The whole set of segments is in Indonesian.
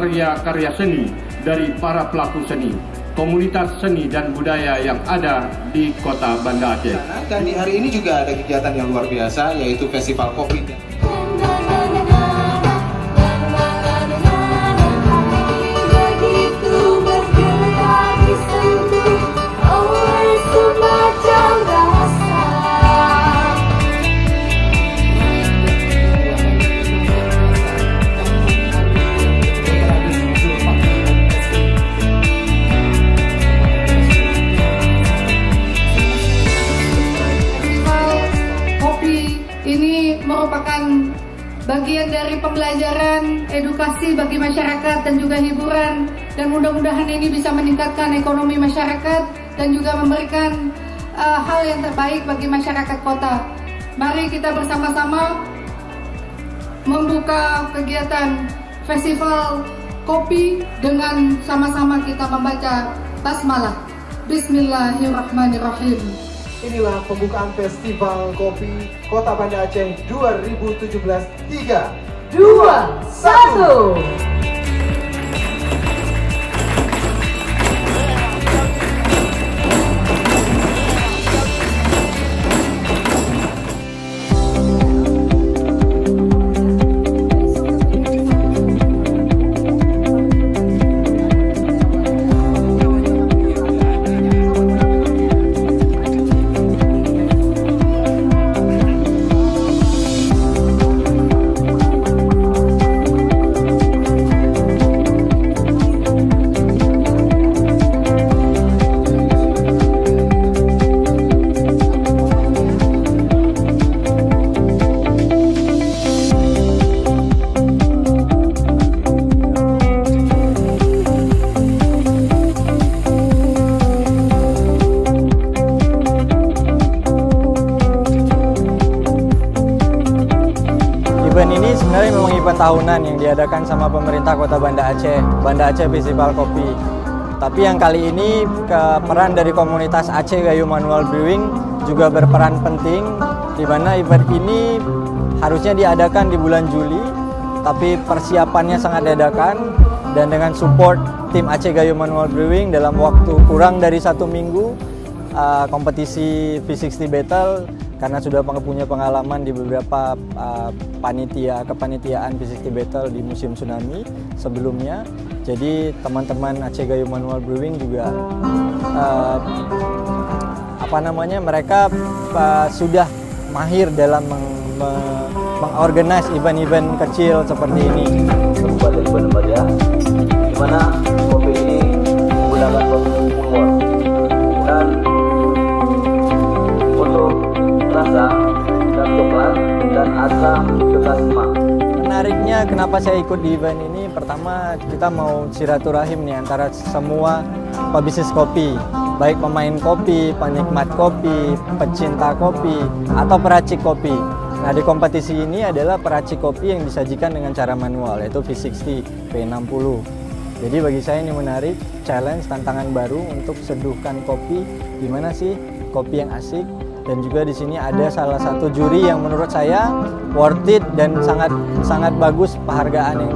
karya-karya seni dari para pelaku seni, komunitas seni dan budaya yang ada di Kota Banda Aceh. Dan di hari ini juga ada kegiatan yang luar biasa, yaitu Festival Kopi. Merupakan bagian dari pembelajaran, edukasi bagi masyarakat dan juga hiburan, dan mudah-mudahan ini bisa meningkatkan ekonomi masyarakat dan juga memberikan hal yang terbaik bagi masyarakat kota. Mari kita bersama-sama membuka kegiatan Festival Kopi dengan sama-sama kita membaca basmalah. Bismillahirrahmanirrahim. Inilah pembukaan Festival Kopi Kota Banda Aceh 2017. 3, 2, 1. Event ini sebenarnya memang event tahunan yang diadakan sama pemerintah Kota Banda Aceh Festival Kopi. Tapi yang kali ini peran dari komunitas Aceh Gayo Manual Brewing juga berperan penting, di mana event ini harusnya diadakan di bulan Juli, tapi persiapannya sangat dadakan, dan dengan support tim Aceh Gayo Manual Brewing dalam waktu kurang dari 1 minggu, kompetisi V60 Battle, karena sudah punya pengalaman di beberapa kepanitiaan V60 Battle di musim tsunami sebelumnya. Jadi teman-teman Aceh Gayo Manual Brewing juga mereka sudah mahir dalam mengorganize event-event kecil seperti ini. Kabupaten Banda Aceh, di mana kopi ini menggunakan pengumur dan untuk rasa dan coklat dan asam juga semak. Menariknya kenapa saya ikut di event ini, pertama kita mau silaturahim nih antara semua pebisnis kopi, baik pemain kopi, penikmat kopi, pecinta kopi, atau peracik kopi. Nah, di kompetisi ini adalah peracik kopi yang disajikan dengan cara manual, yaitu V60 V60. Jadi bagi saya ini menarik, challenge, tantangan baru untuk seduhkan kopi. Gimana sih kopi yang asik? Dan juga di sini ada salah satu juri yang menurut saya worth it dan sangat bagus penghargaan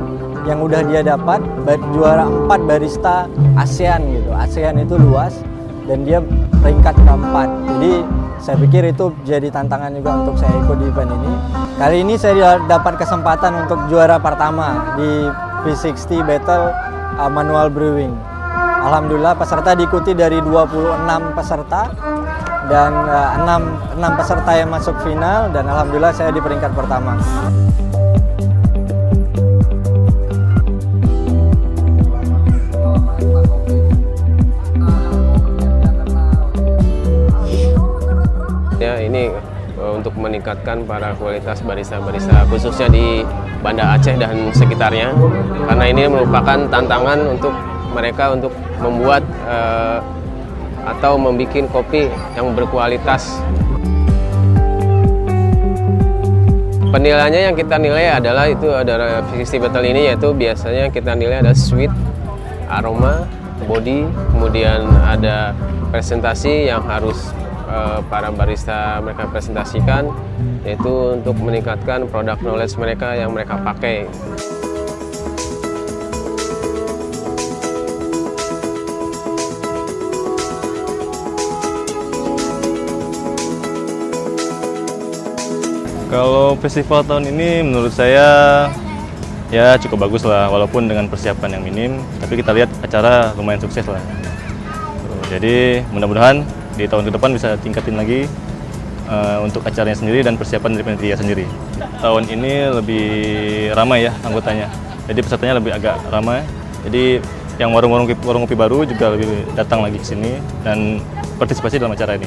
yang udah dia dapat, juara 4 barista ASEAN gitu. ASEAN itu luas dan dia peringkat keempat. Jadi saya pikir itu jadi tantangan juga untuk saya ikut di event ini. Kali ini saya dapat kesempatan untuk juara pertama di V60 Battle Manual Brewing. Alhamdulillah peserta diikuti dari 26 peserta dan 6 peserta yang masuk final, dan alhamdulillah saya di peringkat pertama. Ya, ini untuk meningkatkan para kualitas barista-barista khususnya di Banda Aceh dan sekitarnya, karena ini merupakan tantangan untuk mereka untuk membuat atau membuat kopi yang berkualitas. Penilaiannya yang kita nilai adalah V60 Battle ini, yaitu biasanya kita nilai ada sweet, aroma, body, kemudian ada presentasi yang harus para barista mereka presentasikan, yaitu untuk meningkatkan product knowledge mereka yang mereka pakai. Kalau festival tahun ini menurut saya ya cukup bagus lah, walaupun dengan persiapan yang minim, tapi kita lihat acara lumayan sukses lah. Jadi mudah-mudahan di tahun ke depan bisa tingkatin lagi untuk acaranya sendiri dan persiapan dari panitia sendiri. Tahun ini lebih ramai ya anggotanya, jadi pesertanya lebih agak ramai. Jadi yang warung kopi baru juga lebih datang lagi ke sini dan partisipasi dalam acara ini.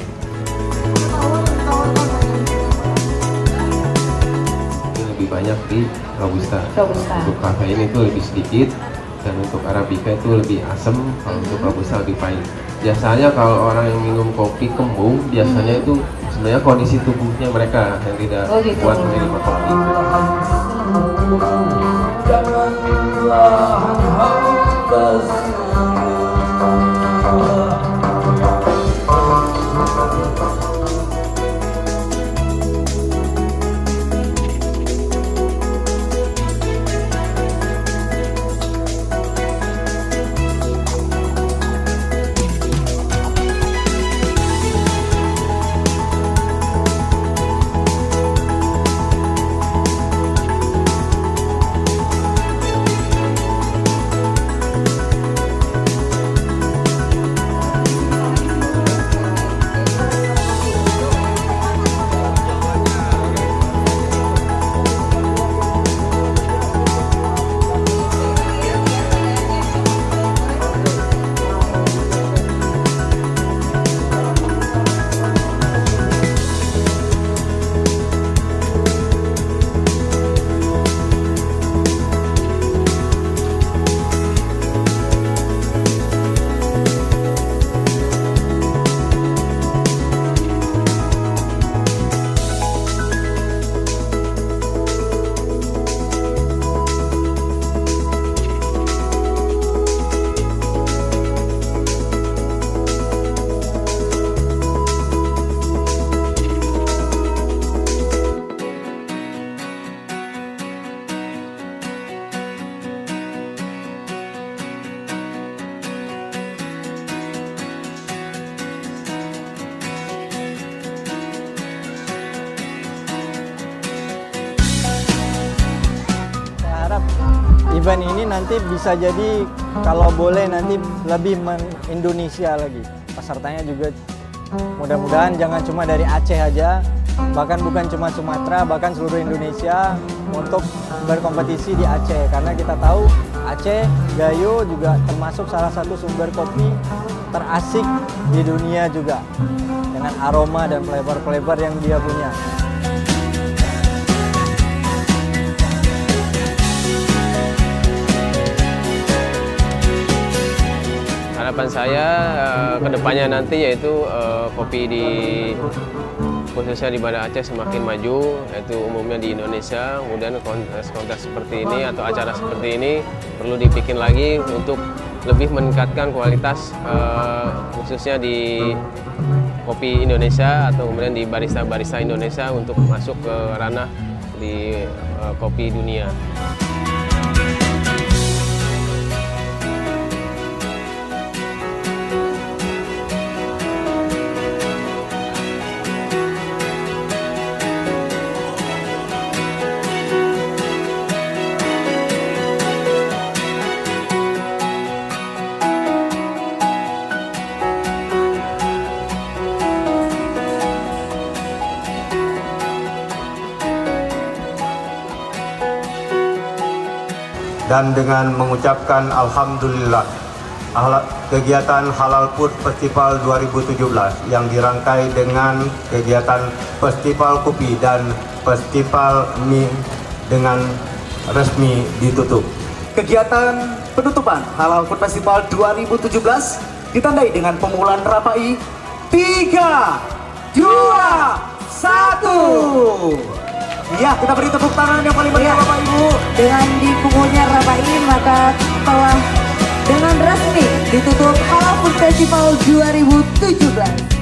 Lebih banyak di Robusta. Untuk kafein itu lebih sedikit dan untuk Arabica itu lebih asam, kalau untuk Robusta lebih pahit. Biasanya kalau orang yang minum kopi kembung, biasanya itu sebenarnya kondisi tubuhnya mereka yang tidak kuat menerima kopi. Event ini nanti bisa jadi kalau boleh nanti lebih Indonesia lagi. Pesertanya juga mudah-mudahan jangan cuma dari Aceh aja, bahkan bukan cuma Sumatera, bahkan seluruh Indonesia untuk berkompetisi di Aceh. Karena kita tahu Aceh, Gayo juga termasuk salah satu sumber kopi terasik di dunia juga. Dengan aroma dan flavor-flavor yang dia punya. Harapan saya kedepannya nanti yaitu kopi di khususnya di Banda Aceh semakin maju, yaitu umumnya di Indonesia. Kemudian kontes seperti ini atau acara seperti ini perlu dibikin lagi untuk lebih meningkatkan kualitas khususnya di kopi Indonesia atau kemudian di barista-barista Indonesia untuk masuk ke ranah di kopi dunia. Dan dengan mengucapkan Alhamdulillah, kegiatan Halal Food Festival 2017 yang dirangkai dengan kegiatan Festival Kopi dan Festival Mie dengan resmi ditutup. Kegiatan penutupan Halal Food Festival 2017 ditandai dengan pemukulan Rapai 3, 2, 1. Ya, kita beri tepuk tangan yang paling meriah Bapak Ibu. Dengan dipukulnya Rapai maka telah dengan resmi ditutup Halal Food Festival 2017.